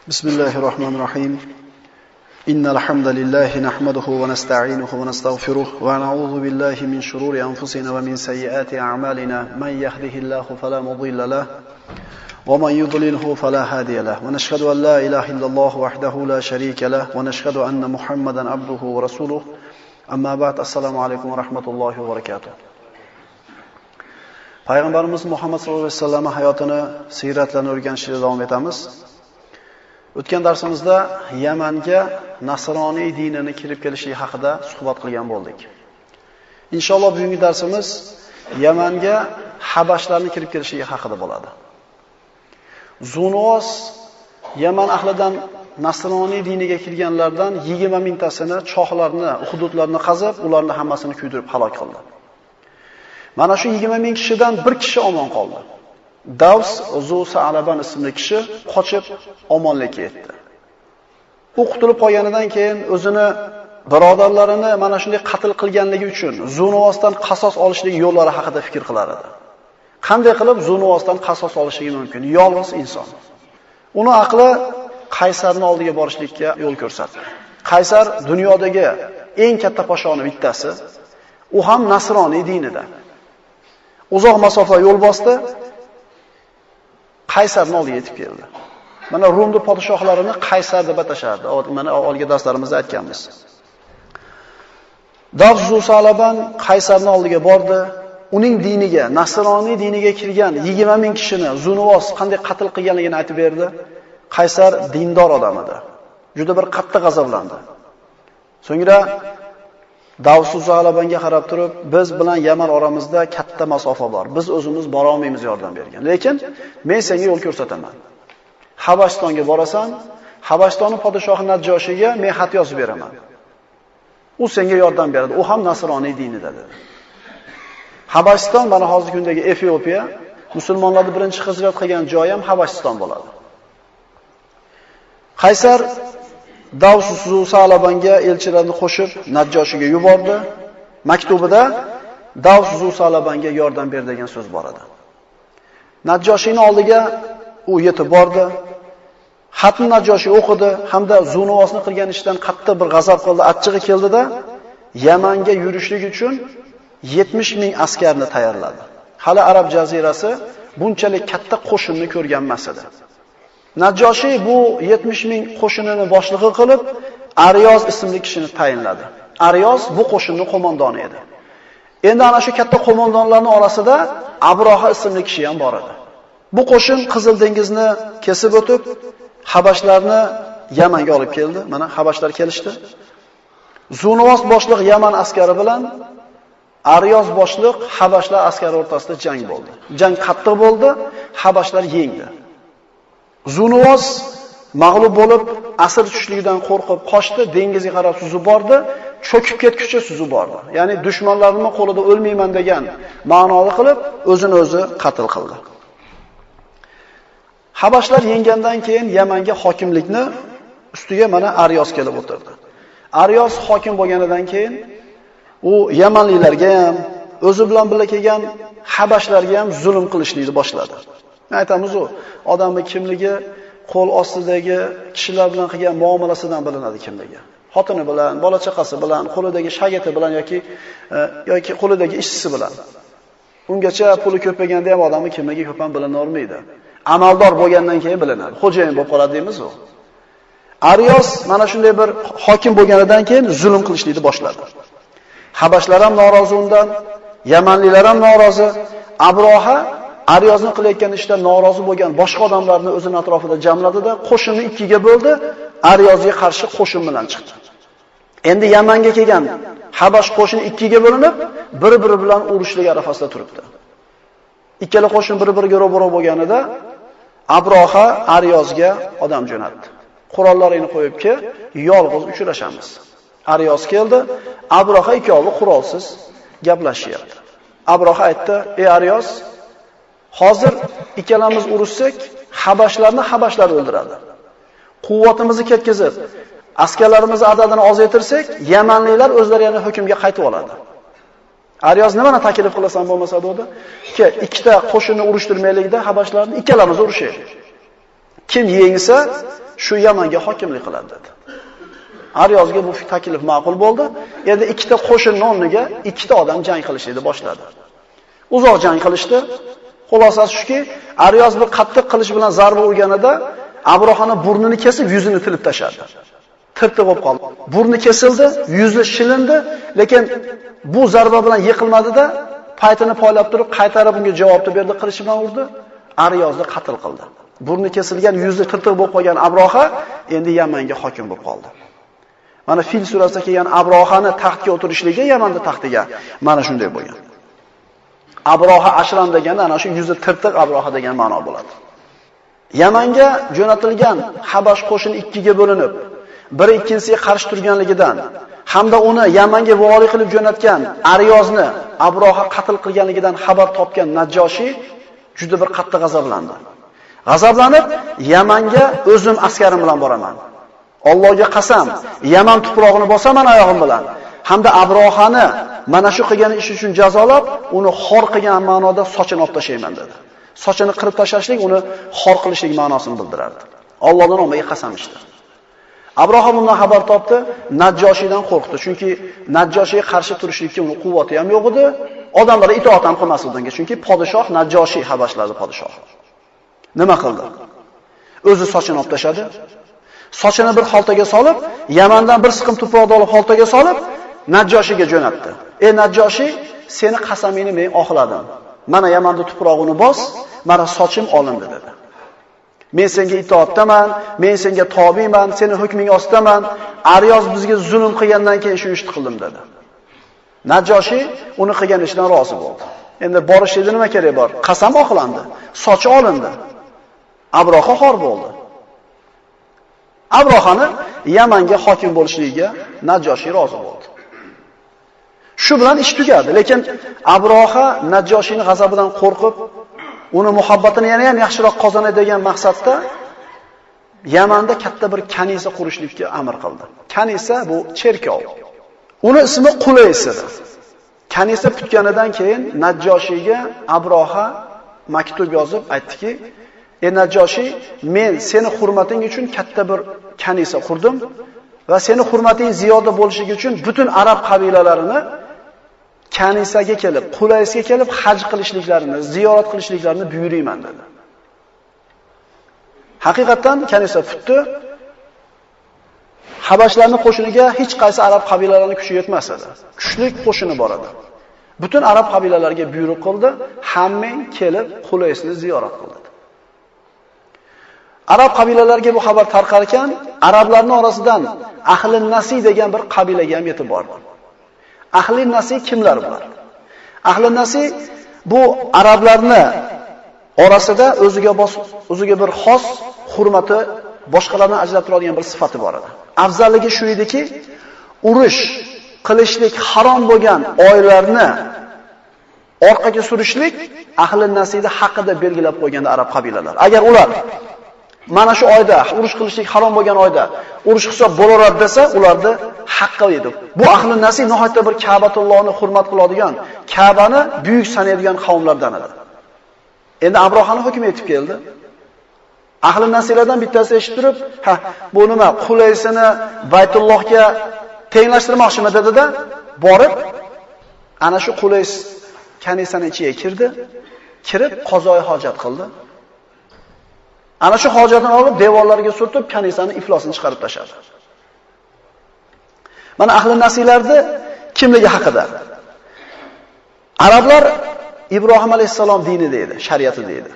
بسم الله الرحمن الرحيم إن الحمد لله نحمده ونستعينه ونستغفره ونعوذ بالله من شرور أنفسنا ومن سيئات أعمالنا من يهده الله فلا مضل له ومن يضلله فلا هادي له ونشهد أن لا إله إلا الله وحده لا شريك له ونشهد أن محمدا عبده ورسوله أما بعد السلام عليكم ورحمة الله وبركاته. Payg'ambarimiz Muhammad sallallohu alayhi vasallam hayotini, siyratlarini o'rganishda davom etamiz. O'tgan darsimizda Yamanga nasroniy dinini kirib kelishligi haqida suhbat qilgan bo'ldik. Inshaalloh bugungi darsimiz Yamanga habashlarning kirib kelishligi haqida bo'ladi. Zunuvos Yaman ahlidan nasroniy diniga kirganlardan 20 mingtasini chohlarni, hududlarni qazib, ularni hammasini kuydirib halok qildi. Mana shu 20 ming kishidan bir kishi omon qoldi. Davs Zusalaban ismli kishi qochib omonlikka yetdi. U qutulib qolganidan keyin o'zini birodarlarini mana shunday qatl qilganligi uchun Zunuvosdan qasos olishlik yo'llari haqida fikr qilar edi. Qanday qilib Zunuvosdan qasos olishligi mumkin? Yolg'iz inson. Uni aqli Qaysarning oldiga borishlikka yo'l ko'rsatdi. Qaysar dunyodagi eng katta podshohning bittasi. U ham nasroniy dinida. Uzoq masofa yo'l bosdi. Qaysarning oldiga yetib keldi. Mana Rumning podshohlarini Qaysar deb atashardi. Mana avvalgi darslarimizda aytganmiz. Davs Zusalaban Qaysarning oldiga bordi. Uning diniga, nasroniy diniga kirgan 20 ming kishini Zunuvos qanday qatl qilganligini aytib berdi. Qaysar dindor odam edi. Juda bir qattiq g'azablandi. So'ngra Davs Zusalabanga qarab turib, biz bilan Yaman oramizda katta masofa bor. Biz o'zimiz bora olmaymiz yordam bergan. Lekin men senga yo'l ko'rsataman. Habashtonga borasan, Habashtonning podshohi Najjoshiga men xat yozib beraman. U senga yordam beradi. U ham nasroniy dinida dedi. Habashton mana hozirgi kundagi Efiopiya, musulmonlarning birinchi hijrat qilgan joyi ham Habashton bo'ladi. Qaysar Davs Zusalabanga elchilarni qo'shib Najjoshiga yubordi. Maktubida Davs Zusalabanga yordam ber degan so'z bor edi. Najjoshining oldiga u yetib bordi. Xatni Najjoshi o'qidi hamda Zunuvosni qilgan ishdan qattiq bir g'azab qildi, achchig'i keldida Yamanga yurishlik uchun 70 ming askarni tayyorladi. Hali Arab jazirasi bunchalik katta qo'shinni ko'rgan emas edi. Najjoshi bu 70 ming qo'shinini boshlig'i qilib, Aryoz ismli kishini tayinladi. Aryoz bu qo'shinning qo'mondoni edi. Endi ana shu katta qo'mondonlarning orasida Abroha ismli kishi ham bor edi. Bu qo'shin Qizil dengizni kesib o'tib, Habashlarni Yamanga olib keldi. Mana Habashlar kelishdi. Zunuvos boshliq Yaman askari bilan Aryoz boshliq Habashlar askari o'rtasida jang bo'ldi. Jang qattiq bo'ldi, Habashlar yengdi. Zunuvos mag'lub bo'lib, asir tushligidan qo'rqib qochdi, dengizga qarab suzib bordi, cho'kib ketguncha suzib bordi. Ya'ni dushmanlarimning qo'lida o'lmayman degan ma'noda qilib, o'zini o'zi qatl qildi. Habashlar yenggandan keyin Yamanga hokimlikni ustiga mana Aryoz kelib o'tirdi. Aryoz hokim bo'lganidan keyin u Yamanliklarga ham, o'zi bilan birga kelgan Habashlarga ham zulm qilishni boshladi. Aytamiz u odamning kimligi qo'l ostidagi kishilar bilan qilgan muomalasidan bilinadi kimligi. Xotini bilan, bola chaqasi bilan, qo'lidagi shagati bilan yoki qo'lidagi ishchisi bilan. Ungacha puli ko'payganda ham odamning kimligi ko'p ham bilinavermaydi. Amaldor bo'lgandan keyin bilinadi. Xo'jayin bo'lib qoladi deymiz u. Aryoz mana shunday bir hokim bo'lganidan keyin zulm qilishni boshladi. Habashlar ham norozi undan, Yamanliklar ham norozi. Abroha Aryozning qilayotgan ishdan norozi bo'lgan boshqa odamlarni o'zining atrofida jamladi-da, qo'shinni ikkiga bo'ldi, Aryozga qarshi qo'shin bilan chiqdi. Endi Yamanga kelgan Habash qo'shini ikkiga bo'linib, bir-biri bilan urushlik arafasida turibdi. Ikkala qo'shin bir-biriga ro'baro bo'lganida Abroha Aryozga odam jo'natdi. Qurollarini qo'yibki, yolg'iz uchrashamiz. Aryoz keldi, Abroha ikkovi qurolsiz gaplashyapti. Abroha aytdi: "Ey Aryoz, hozir ikkalamiz urushsak, Habashlar o'ldiradi. Quvvatimizni ketkazib, askarlarimizni adadini ozaytirsak, Yamanliklar o'zlari yana hukmga qaytib oladi." Aryoz nimani taklif qilasan bo'lmasa dedi? Ikkita qo'shinni urushtirmaylikda Habashlarni ikkalamiz urushaylik. Kim yengsa, shu Yamanga hokimlik qiladi dedi. Aryozga bu taklif ma'qul bo'ldi. Endi ikkita qo'shinning o'rniga ikkita odam jang qilishni boshladi. Uzoq jang qilishdi. Xulosasi shuki, Aryoz bir qattiq qilich bilan zarba urganida Abrohani burnini kesib, yuzini tilib tashladi. Tirtiq bo'lib qoldi. Burni kesildi, yuzi shilindi, lekin bu zarba bilan yiqilmadi-da, paytini poylab turib, qaytarib unga javob berdi, qilich bilan urdi, Aryozni qatl qildi. Burni kesilgan, yuzi tirtiq bo'lib qolgan Abroha endi Yamanga hokim bo'lib qoldi. Mana Fil surasida kelgan Abrohani taxtga o'tirishligi Yamanda taxtiga mana shunday bo'lgan. Abroha Ashram deganda ana shu yuzi tirtiq Abroha degan ma'no bo'ladi. Yamanga jo'natilgan Habash qo'shini ikkiga bo'linib, biri ikkinchisiga qarshi turganligidan hamda uni Yamanga vali qilib jo'natgan Aryozni Abroha qatl qilganligidan xabar topgan Najjoshi juda bir qattiq g'azablandi. G'azablanib, Yamanga o'zim askarim bilan boraman. Allohga qasam, Yaman tuprog'ini bosaman oyog'im bilan. Hamda Abrohani mana shu qilgan ish uchun jazolab, uni xor qilgan ma'noda sochini olib tashlayman dedi. Sochini qirib tashlashlik uni xor qilishlik ma'nosini bildirardi. Allohdan olmaga qasam ichdi. Abroha bundan xabar topdi, Najjoshidan qo'rqdi. Chunki Najjoshiga qarshi turishlikka uni quvvati ham yo'q edi. Odamlar itoat ham qilmasdi unga. Chunki podshoh Najjoshi Habashlarning podshohi. Nima qildi? O'zi sochini olib tashladi. Sochini bir xaltaga solib, Yamandan bir siqim tuproqni olib xaltaga solib, Najjoshiga jo'natdi. Ey Najjoshi, seni qasamingni men oqladim. Mana Yamanning tuprog'ini bos, mana sochim olindi dedi. Men senga itoatdaman, men senga tobiman, seni hukming ostidaman. Aryoz bizga zulm qilgandan keyin shu ishni qildim dedi. Najjoshi uni qilgan ishdan rozi bo'ldi. Endi borishida nima kerak bor? Qasam oqlandi, sochi olindi. Abroha xor bo'ldi. Abrohani Yamanga hokim bo'lishligiga Najjoshi rozi bo'ldi. Shu bilan ish tugadi, lekin Abroha Najjoshining g'azabidan qo'rqib, uni muhabbatini yana ham yaxshiroq qozonay degan maqsadda Yamanda katta bir kanisa qurishlikka amr qildi. Kanisa bu cherkov. Uni ismi Qulays edi. Kanisa tutganidan keyin Najjoshiga Abroha maktub yozib aytdiki, "Ey Najjoshi, men seni hurmating uchun katta bir kanisa qurdim va seni hurmating ziyoda bo'lishligi uchun butun arab qabilalarini kanisaga kelib, Qulaysga kelib haj qilishliklarini, ziyorat qilishliklarini buyuriyman" dedi. Haqiqatan kanisa futdi. Habashlarning qo'shiniga hech qaysi arab qabilalarining kuchi yetmas edi. Kuchli qo'shini bor edi. Butun arab qabilalariga buyruq qildi, hammang kelib Qulaysni ziyorat qildi. Arab qabilalariga bu xabar tarqar ekan, arablarning orasidan Ahli Nasi degan bir qabilaga ham yetib bordi. Ahli Nasi kimlar bular? Ahli Nasi bu arablarni orasida o'ziga bir xos hurmati, boshqalardan ajratiladigan bir sifati bor edi. Afzalligi shu ediki, urush qilishlik harom bo'lgan oylarni orqaga surishlik Ahli Nasida haqida belgilab qo'yganda arab qabilalari. Agar ular mana shu oyda urush qilishlik harom bo'lgan oyda urush hisob bo'laveradi desa, ularni haqqi edi. Bu Ahli Nasi nihoyatda bir Ka'batullohni hurmat qiladigan, Ka'bani buyuk sanaydigan qavmlardan edi. Endi Abrohani hukmi yetib keldi. Ahli Nasilardan bittasi eshitib turib, bu nima? Qulaysini Baytullohga tenglashtirmoqchimi dedi-da, borib ana shu Qulays kanisaning ichiga kirdi, kirib qozoi hojat qildi. Ana shu hojatini olib devorlarga surtib, kanisani iflosini chiqarib tashladi. Mana Ahli Nasiylarni kimligi haqida. Arablar Ibrohim alayhisalom dinida edi, shariatida edi.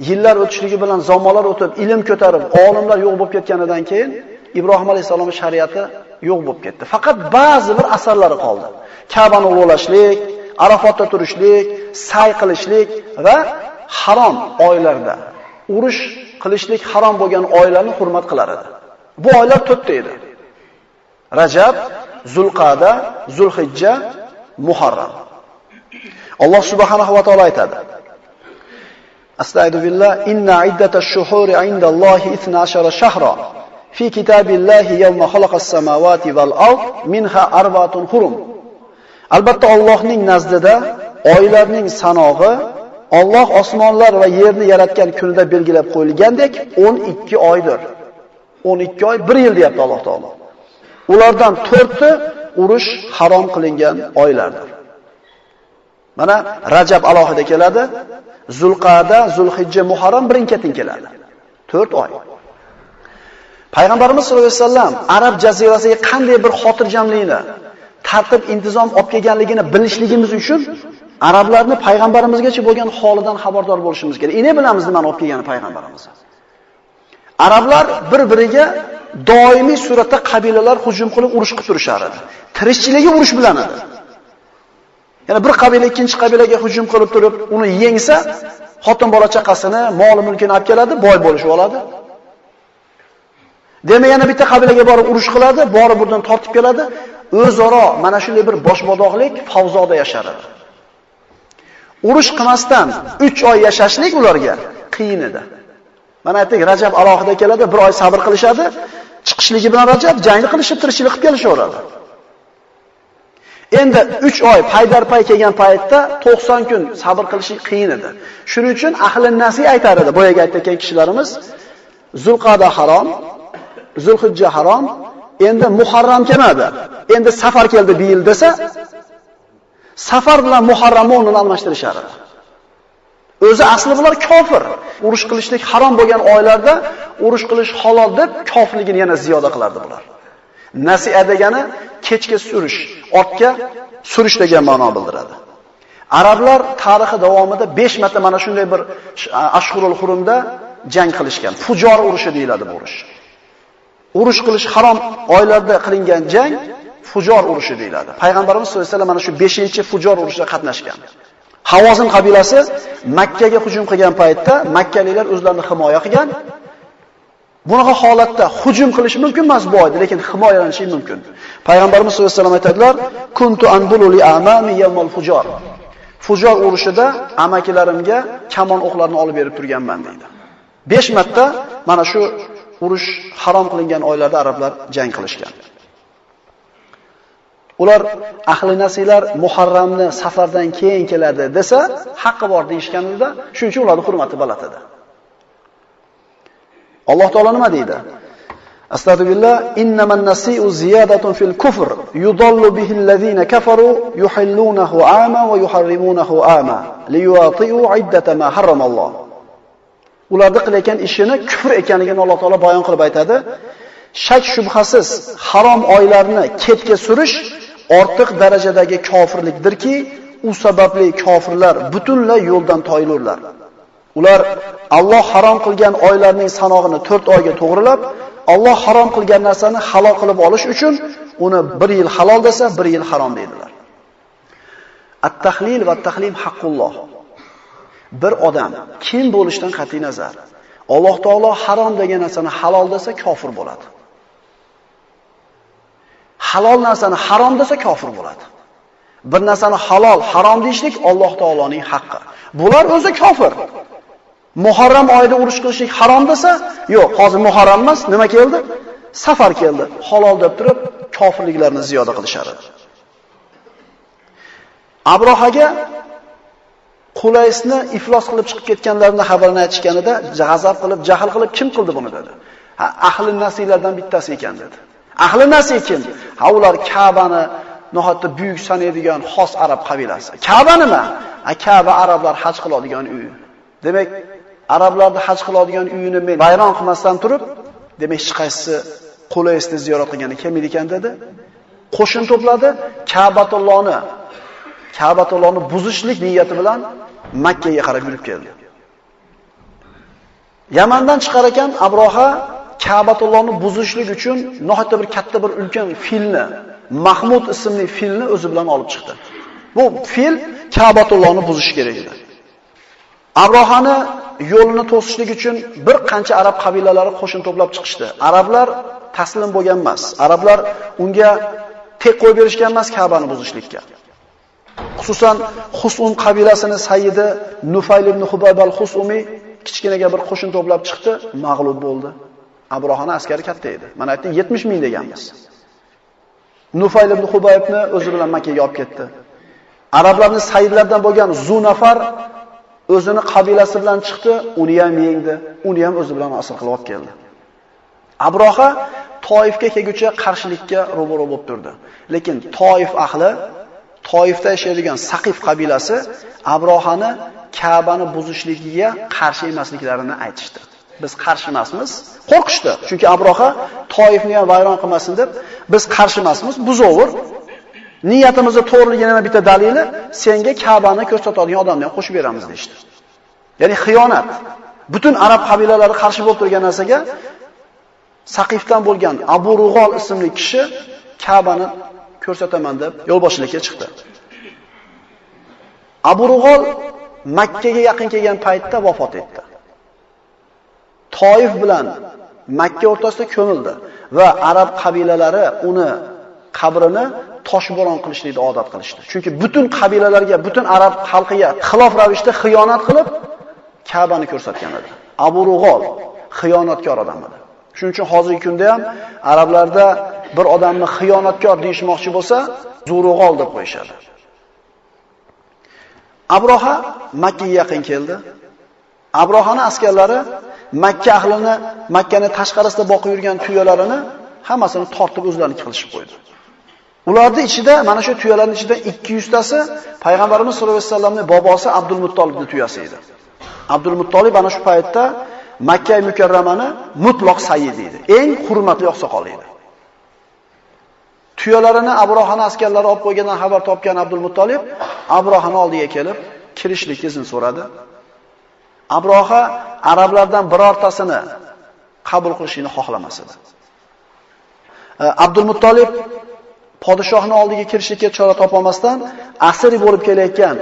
Yillar o'tishligi bilan zamonlar o'tib, ilm ko'tarib, olimlar yo'q bo'lib ketganidan keyin Ibrohim alayhisalomning shariati yo'q bo'lib ketdi. Faqat ba'zi bir asarlari qoldi. Ka'bani ulug'lashlik, Arafotda turishlik, sa'y qilishlik va harom oylarda urush qilishlik harom bo'lgan oylarni hurmat qilar edi. Bu oylar 4 ta edi. Rajab, Zulqa'da, Zulhijja, Muharram. Alloh subhanahu va taolo aytadi: Astagfirullah, inna iddatash shuhuri 'indallohi 12 shahra fi kitabillahi yawma khalaqas samawati wal ard minha arba'atun hurum. Albatta Allohning nazdida oylarning sanog'i Alloh osmonlar va yerni yaratgan kunida belgilab qo'yilgandek 12 oydir. 12 oy, 1 yil deyapti Alloh taolo. Ulardan 4ti urush harom qilingan oylardir. Mana Rajab alohida keladi, Zulqa'da, Zulhijja, Muharram birin-ketin keladi. 4 oy. Payg'ambarimiz sollallohu alayhi vasallam Arab jazirasiga qanday bir xotirjamlikni, tartib, intizom olib kelganligini bilishligimiz uchun arablarni payg'ambarimizgacha bo'lgan holidan xabardor bo'lishimiz kerak. Ine bilamiz nimani olib kelgani payg'ambarimiz. Arablar bir-biriga doimiy suratda qabilalar hujum qilib urush qilib turishar edi. Tirikchiligi urush bilan edi. Ya'ni bir qabila ikkinchi qabilaga hujum qilib turib, uni yengsa, xotin bola chaqasini, mol mulkini olib keladi, boy bo'lishib oladi. Demak, yana bitta qabilaga borib urush qiladi, borib burdan tortib keladi. O'zaro mana shunday bir boshbodoqlik favzoda yashar edi. Urush qilmasdan 3 oy yashashlik ularga qiyin edi. Mana aytdik, Rajab alohida keladi, 1 oy sabr qilishadi. Chiqishligi bilan Rajab jangni qilishib, tirikchilik qilib kelishaveradi. Endi 3 oy paydarpay kelgan paytda 90 kun sabr qilish qiyin edi. Shuning uchun ahli nasiy aytar edi, boyaga aytgan kishilarimiz, Zulqa'da harom, Zulhijja harom, endi Muharram kelmadi. Endi safar keldi bu yil desa, safar bilan Muharramni o'rnini almashtirishar edi. O'zi asli bular kofir. Urush qilishlik harom bo'lgan oylarda urush qilish halol deb kofirligini yana ziyoda qilardi bular. Nasi'a degani kechga surish, ortga surish degan ma'no bildiradi. Arablar tarixi davomida 5 marta mana shunday bir Ashhurul Hurumda jang qilishgan. Fujor urushi deyiladi bu urush. Urush qilish harom oylarda qilingan jang Fujor urushi deyiladi. Payg'ambarimiz sollallohu alayhi vasallam mana shu 5-Fujor urushida qatnashgan. Havozin qabilasi Makkaga hujum qilgan paytda makkaliklar o'zlarini himoya qilgan. Bunaqa holatda hujum qilish mumkin emas bu oyda, lekin himoyalanish mumkin. Payg'ambarimiz sollallohu alayhi vasallam aytadilar: "Kuntu anbulu li amami yawmal fujor." Fujor urushida amakilarimga kamon o'qlarini olib berib turganman deydi. 5 marta mana shu urush harom qilingan oylarda arablar jang qilishgan. Ular ahli nasiylar Muharramni safardan keyin keladi desa, haqqi bor deyishganida, shuning uchun ularning hurmati baland edi. Alloh taolo nima deydi? Astagfirullah, innaman nasi'u ziyadatun fil kufr, yudallu bihi allazina kafaru yuhillunahu ama va yuharrimunahu ama, liyuati'u iddata ma harramalloh. Ularda qilayotgan ishini kufr ekanligini Alloh taolo bayon qilib aytadi. Shak shubhasiz harom oylarni ketga surish ortiq darajadagi kofirlikdirki, u sababli kofirlar butunlay yo'ldan toyilurlar. Ular Alloh harom qilgan oylarning sanog'ini 4 oyga to'g'rilab, Alloh harom qilgan narsani halol qilib olish uchun uni 1 yil halol desa, 1 yil harom deydilar. At-tahlil va at-tahlim haqqulloh. Bir odam kim bo'lishdan qat'iy nazar, Alloh taolo harom degan narsani halol desa kofir bo'ladi. Halol narsani harom desa kofir bo'ladi. Bir narsani halol, harom deyishlik Alloh taoloning haqqi. Bular o'zi kofir. Muharram oyida urush qilishlik harom desa, yo'q, hozir Muharram emas, nima keldi? Safar keldi. Halol deb turib, kofirliklarni ziyoda qilishar. Abrohaga Qulaysni iflos qilib chiqib ketganlarini xabarini aytishganida, g'azab qilib, jahl qilib kim qildi buni dedi. Ahli nasiylardan bittasi ekan dedi. Ahli nasiy kim? Ha, ular Ka'bani nihoyatda buyuk sanaydigan xos arab qabilasi. Ka'ba nima? Ka'ba arablar haj qiladigan uy. Demak, arablarning haj qiladigan uyini men bayron qilmasdan turib, demak hech qaysi Qulaysni ziyorat qilgani kim ekan dedi. Qo'shin to'pladi, Ka'batullohni buzishlik niyati bilan Makka ga qarab yurib keldi. Yamandan chiqar ekan Abroha Ka'batullohni buzishlik uchun nihoyatda bir katta bir ulkan filni, Mahmud ismli filni o'zi bilan olib chiqdi. Bu fil Ka'batullohni buzish kerak edi. Abrohani yo'lini to'sishlik uchun bir qancha arab qabilalari qo'shin to'plab chiqishdi. Arablar taslim bo'lgan emas. Arablar unga tek qo'yib berishgan emas Ka'bani buzishlikka. Xususan Husum qabilasining sayyidi Nufayl ibn Hubayb al-Husumi kichkinaga bir qo'shin to'plab chiqdi, mag'lub bo'ldi. Abrohani askari katta edi. Mana aytdim 70 ming deganmiz. Nufayl ibn Hubaybni o'zi bilan Makkaga olib ketdi. Arablarning sayyidlaridan bo'lgan Zunafar o'zini qabilasi bilan chiqdi, uni ham yengdi, uni ham o'zi bilan asir qilib olib keldi. Abroha Toifga kelguncha qarshilikka ro'baro bo'lib turdi. Lekin Toif ahli, Toifda yashaydigan Saqif qabilasi Abrohani Ka'bani buzishligiga qarshi emasliklarini aytishdi. Biz qarshi emasmiz, qo'rqishdi. Chunki Abroha Toifni ham vayron qilmasin deb, biz qarshi emasmiz, buzovur. Niyatimizda to'g'riligini yana bitta dalili, senga Ka'bani ko'rsatadigan odamni ham qo'shib beramiz deydi. Ya'ni xiyonat. Butun arab qabilalari qarshi bo'lib turgan narsaga Saqifdan bo'lgan Abu Rug'ol ismli kishi Ka'bani ko'rsataman deb yo'lboshchilikka chiqdi. Abu Rug'ol Makkaga yaqin kelgan paytda vafot etdi. Toif bilan Makka o'rtasida ko'mildi va arab qabilalari uni qabrini toshbo'ron qilishlikni odat qilishdi. Chunki butun qabilalarga, butun arab xalqiga xilof ravishda xiyonat qilib Ka'bani ko'rsatgan edi. Abu Rug'ol xiyonatkor odam edi. Shuning uchun hozirgi kunda ham arablarda bir odamni xiyonatkor deyishmoqchi bo'lsa, Zurug'ol deb qo'yishadi. Abroha Makkaga yaqin keldi. Abrohani askarlari Makka ahlini, Makkani tashqarisida boqib yurgan tuyalarini hammasini tortib o'zlariniki qilishib qo'ydi. Ularning ichida, mana shu tuyalarning ichida 200 tasi payg'ambarimiz sollallohu alayhi vasallamning bobosi Abdul Muttolibning tuyasi edi. Abdul Muttolib ana shu paytda Makka mukarramani mutlaq sayyid edi. Eng hurmatli oqsoqol edi. Tuyalarini Abrohani askarlari olib qo'ygandan xabar topgan Abdul Muttolib Abrohani oldiga kelib, kirishlik izn so'radi. Abroha arablardan birortasini qabul qilishini xohlamas edi. Abdul Muttolib podshohning oldiga kirishga chora topolmasdan asiri bo'lib kelayotgan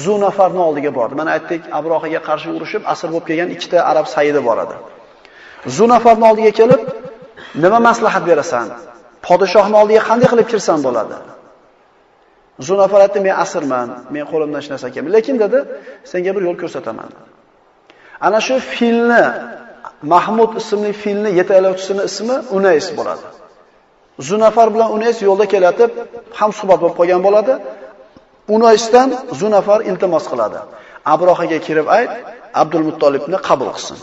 Zunafarning oldiga bordi. Mana aytdik, Abrohaga qarshi urushib asir bo'lib kelgan ikkita arab sayyidi bor edi. Zunafarning oldiga kelib, nima maslahat berasan? Podshohning oldiga qanday qilib kirsam bo'ladi? Zunafar aytdi, men asirman, men qo'limdan hech narsa kelmaydi. Lekin dedi, senga bir yo'l ko'rsataman. Ana shu filni, Mahmud ismli filni yetaklovchisining ismi Unays bo'ladi. Zunafar bilan Unays yo'lda kelatib, ham suhbat bo'lib qolgan bo'ladi. Unaysdan Zunafar iltimos qiladi. Abrohaga kirib ayt, Abdul Muttolibni qabul qilsin.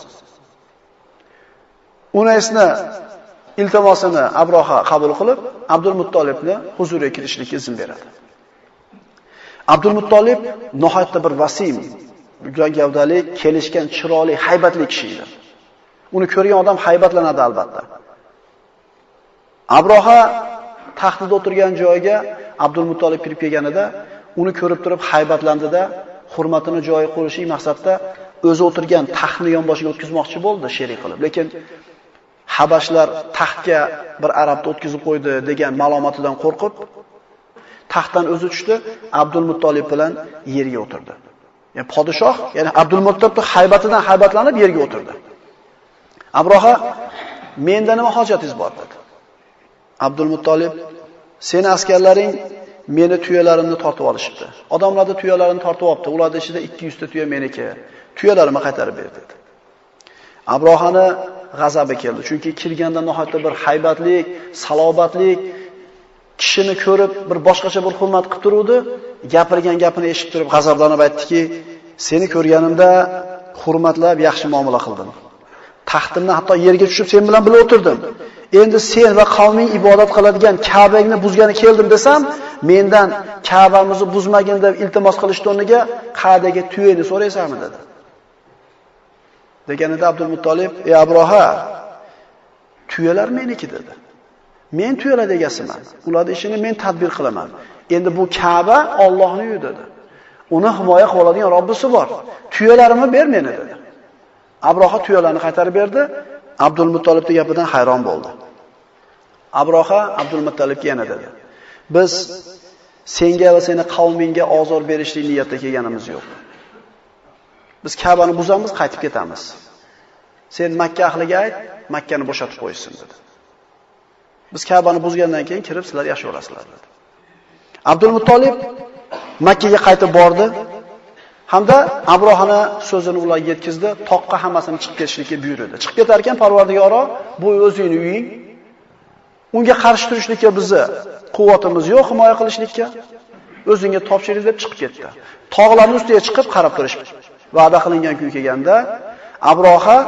Unaysni iltimosini Abroha qabul qilib, Abdul Muttolibni huzuriga kirishlikka izn beradi. Abdul Muttolib nihoyatda bir vasim, bugan gavdali, kelishgan, chiroyli, haybatli kishi edi. Uni ko'rgan odam haybatlanadi albatta. Abroha taxtida o'tirgan joyiga Abdul Muttolib kirib kelganida, uni ko'rib turib haybatlandida, hurmatini joyiga qo'yish maqsadda o'zi o'tirgan taxtni yonboshiga o'tkazmoqchi bo'ldi sherik qilib. Lekin Habashlar taxtga bir arabni o'tkazib qo'ydi degan ma'lumotdan qo'rqib, taxtdan o'zi tushdi, Abdul Muttolib bilan yerga o'tirdi. Ya'ni podshoh, ya'ni Abdul Muttolibning haybatidan haybatlanib yerga o'tirdi. Abroha, menda nima hojatingiz bor dedi. Abdul Muttolib, seni askarlaring meni tuyalarimni tortib olishibdi. Odamlarda tuyalarini tortib olibdi. Ularning ichida 200 ta tuya meniki. Tuyalarimni qaytarib ber dedi. Abrohani g'azabi keldi. Chunki kirganda nihoyatda bir haybatlik, salobatlik kishini ko'rib bir boshqacha bir hurmat qilib turuvdi. Gapirgan gapini eshitib turib g'azablanib aytdiki, seni ko'rganimda hurmatlab yaxshi muomala qildim. Taxtimdan hatto yerga tushib sen bilan birga o'tirdim. Endi sen va qavming ibodat qiladigan Ka'bangni buzgani keldim desam, mendan Ka'bamizni buzmagin deb iltimos qilish o'rniga qa'dagi tuyeni so'raysanmi dedi. Deganida Abdul Muttolib, "Ey Abroha, tuyalar meniki" dedi. "Men tuyalar egasiman. Ularning ishini men tadbir qilaman. Endi bu Ka'ba Allohning uyi" dedi. "Uni himoya qiladigan Robbisi bor. Tuyalarimni ber meni" dedi. Abroha tuyalarni qaytarib berdi. Abdul Muttolibning gapidan hayron bo'ldi. Abroha Abdul Muttolibga yana dedi: "Biz senga va seni qavmingga ozor berishlik niyatda kelganimiz yo'q. Biz Ka'bani buzamiz, qaytib ketamiz. Sen Makka ahliga ayt, Makkani bo'shatib qo'ysin" dedi. "Biz Ka'bani buzgandan keyin kirib sizlar yashayverasizlar" dedi. Abdul Muttolib Makkaga qaytib bordi. Hamda Abrohani so'zini ularga yetkazdi, toqqa hammasini chiqib ketishlikka buyurdi. Chiqib ketar ekan Parvardigoro, bu o'zingning uying. Unga qarshi turishlikka bizni quvvatimiz yo'q, himoya qilishlikka. O'zingga topshiring deb chiqib ketdi. Tog'larning ustiga chiqib qarab turish va'da qilingan kun kelganda Abroha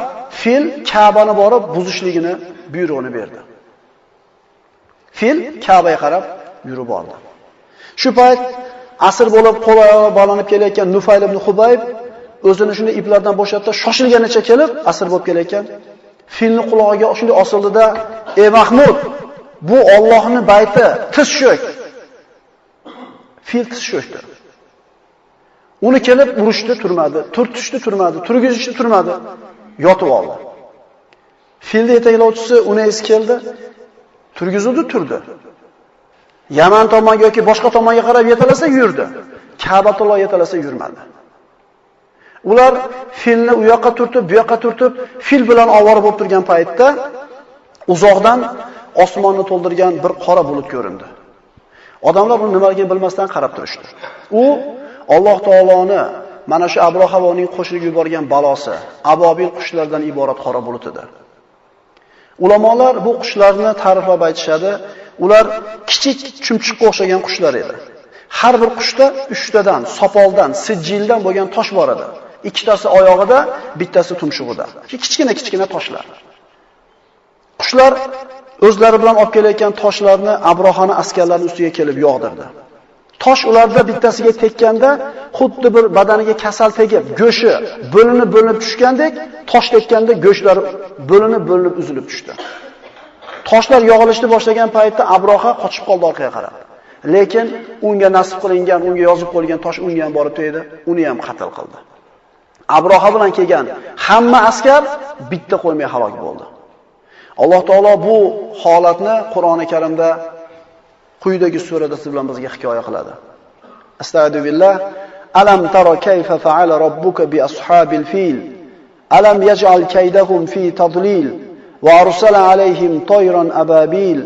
fil Ka'bani borib buzishligini buyrug'ini berdi. Fil Ka'baga qarab yurib bordi. Shu payt asr bo'lib qo'l-oyog'i bog'lanib kelayotgan Nufayl ibn Hubayb o'zini shunday iplardan bo'shatdi, shoshilganicha kelib asr bo'lib kelayotgan filni qulog'iga shunday osildida, "Ey Mahmud, bu Allohning bayti, tiz cho'k." Fil tiz cho'kdi. Uni kelib urishdi, turmadi, turtishdi, turmadi, turgizishdi, turmadi, yotib oldi. Filning yetaklovchisi Unays keldi, turgizdi, turdi. Yaman tomonga yoki boshqa tomonga qarab yetalasa yurdi. Ka'batulloh yetalasa yurmadi. Ular filni u yoqqa turtib, bu yoqqa turtib, fil bilan ovora bo'lib turgan paytda uzoqdan osmonni to'ldirgan bir qora bulut ko'rindi. Odamlar buni nimaligini bilmasdan qarab turishdi. U Alloh taoloni mana shu Abrohavoning qo'shilib yuborgan balosi, abobil qushlardan iborat qora bulut edi. Ulamolar bu qushlarni ta'riflab aytishadi. Ular kichik chumchuqqa o'xshagan qushlar edi. Har bir qushda 3 tadan, sopoldan, sijjildan bo'lgan tosh bor edi. Ikkitasi oyog'ida, bittasi tumshug'ida. Kichkina toshlar. Qushlar o'zlari bilan olib kelayotgan toshlarni Abrohani askarlarining ustiga kelib yog'dirdi. Tosh ularda bittasiga tekkanda, xuddi bir badaniga kasal tegib, go'shi bo'linib tushgandek, tosh tekkanda go'shlari bo'linib uzilib tushdi. Toshlar yog'ilishni boshlagan paytda Abroha qochib qoldi orqaga qarab. Lekin unga nasib qilingan, unga yozib qo'yilgan tosh unga ham borib tegdi, uni ham qatl qildi. Abroha bilan kelgan hamma askar bitta qo'ymay halok bo'ldi. Alloh taolo bu holatni Qur'oni Karimda quyidagi surada siz bilan bizga hikoya qiladi. Astagfirullah. Alam tara kayfa fa'ala robbuka bi ashabil fil? Alam yaj'al kaydahum fi tadlil wa arsala alayhim tayran ababil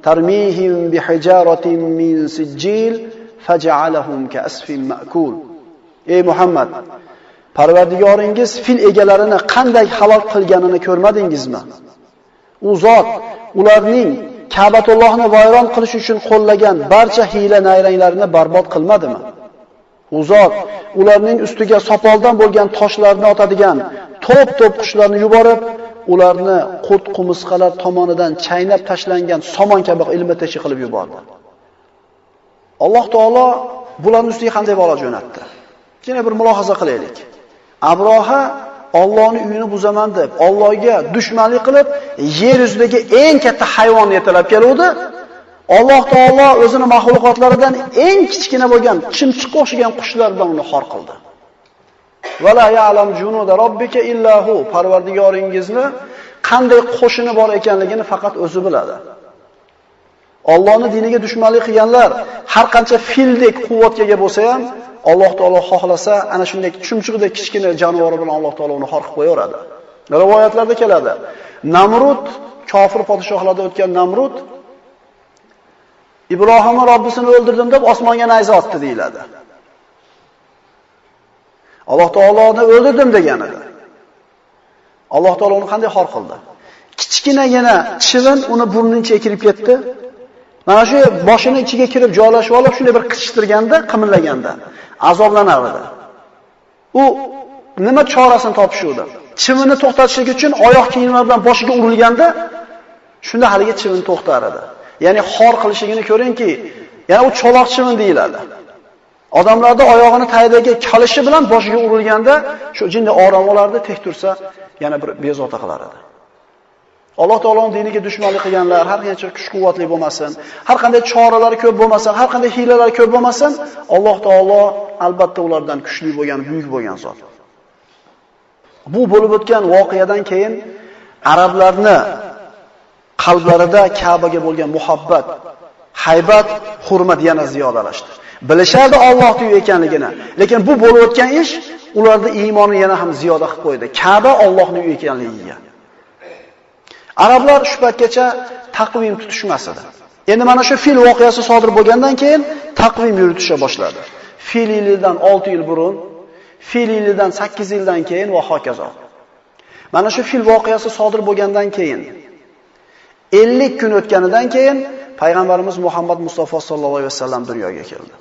tarmihim bihijaratin min sijil faj'alahum ka'asfin ma'kul. Ey Muhammad, Parvardigoringiz fil egalarini qanday halok qilganini ko'rmadingizmi? U zot ularning Ka'batullohni vayron qilish uchun qo'llagan barcha hiyla-nayranglarini barbod qilmadimi? U zot ularning ustiga sopoldan bo'lgan toshlarni otadigan to'p-to'p qushlarni yuborib, ularni qurt-qumisqalar tomonidan chaynab tashlangan somon kabi ilma-teshi qilib yubordi. Alloh taolo bularning ustiga qanday balo jo'natdi? Yana bir mulohaza qilaylik. Abroha Allohning uyini buzaman deb, Allohga dushmanlik qilib, yer yuzidagi eng katta hayvonni yetalab keluvdi. Alloh taolo o'zini mahluqotlaridan eng kichkina bo'lgan chimchiqqa o'xshagan qushlar bilan uni xor qildi. Vala ya'lam junuda robbika illahu. Parvardigoringizni qanday qo'shini bor ekanligini faqat o'zi biladi. Allohning diniga dushmanlik qilganlar har qancha fildek quvvatga ega bo'lsa ham, Alloh taolo xohlasa ana shunday chumchuqdek kichkina jonivor bilan Alloh taolo uni xor qilib qo'yaveradi. Rivoyatlarda keladi. Namrud, kofir podshohlarda o'tgan Namrud Ibrohimni Robbisini o'ldirdim deb osmonga nayza otdi deyiladi. Alloh taoloni o'ldirdim degan edi. Alloh taolo uni qanday xor qildi? Kichkinagina chivin uni burnining ichiga kirib ketdi. Mana shu boshining ichiga kirib joylashib olib, shunday bir qichishtirganda, qimillaganda azoblanar edi. U nima chorasini topishdi? Chivinni to'xtatishlik uchun oyoq kiyimlar bilan boshiga urilganda, shunda haligi chivin to'xtar edi. Ya'ni xor qilishligini ko'ringki, yana u cho'loq chivin deyiladi. Odamlarda oyog'ini taydagi kalishi bilan boshiga urilganda, shu jinni orom olardi, tek tursa, yana bir bezovta qilar edi. Alloh taoloning diniga dushmanlik qilganlar har qancha kuch-quvvatli bo'lmasin, har qanday choralari ko'p bo'lmasin, har qanday hiylalari ko'p bo'lmasin, Alloh taolo albatta ulardan kuchli bo'lgan, buyuk bo'lgan zot. Bu bo'lib o'tgan voqeadan keyin arablarni qalblarida Ka'baga bo'lgan muhabbat, haybat, hurmat yana ziyodalashdi. Bilishardi Allohning uyi ekanligini, lekin bu bo'lib o'tgan ish ularda iymonni yana ham ziyoda qilib qo'ydi. Ka'ba Allohning uyi ekanligiga. Arablar shu paytgacha taqvim tutishmas edi. Endi mana shu fil voqeasi sodir bo'lgandan keyin taqvim yuritisha boshladi. Fil yilidan 6 yil burun, fil yilidan 8 yildan keyin va hokazo. Mana shu fil voqeasi sodir bo'lgandan keyin 50 kun o'tganidan keyin payg'ambarimiz Muhammad Mustafa sallallohu alayhi vasallam dunyoga keldi.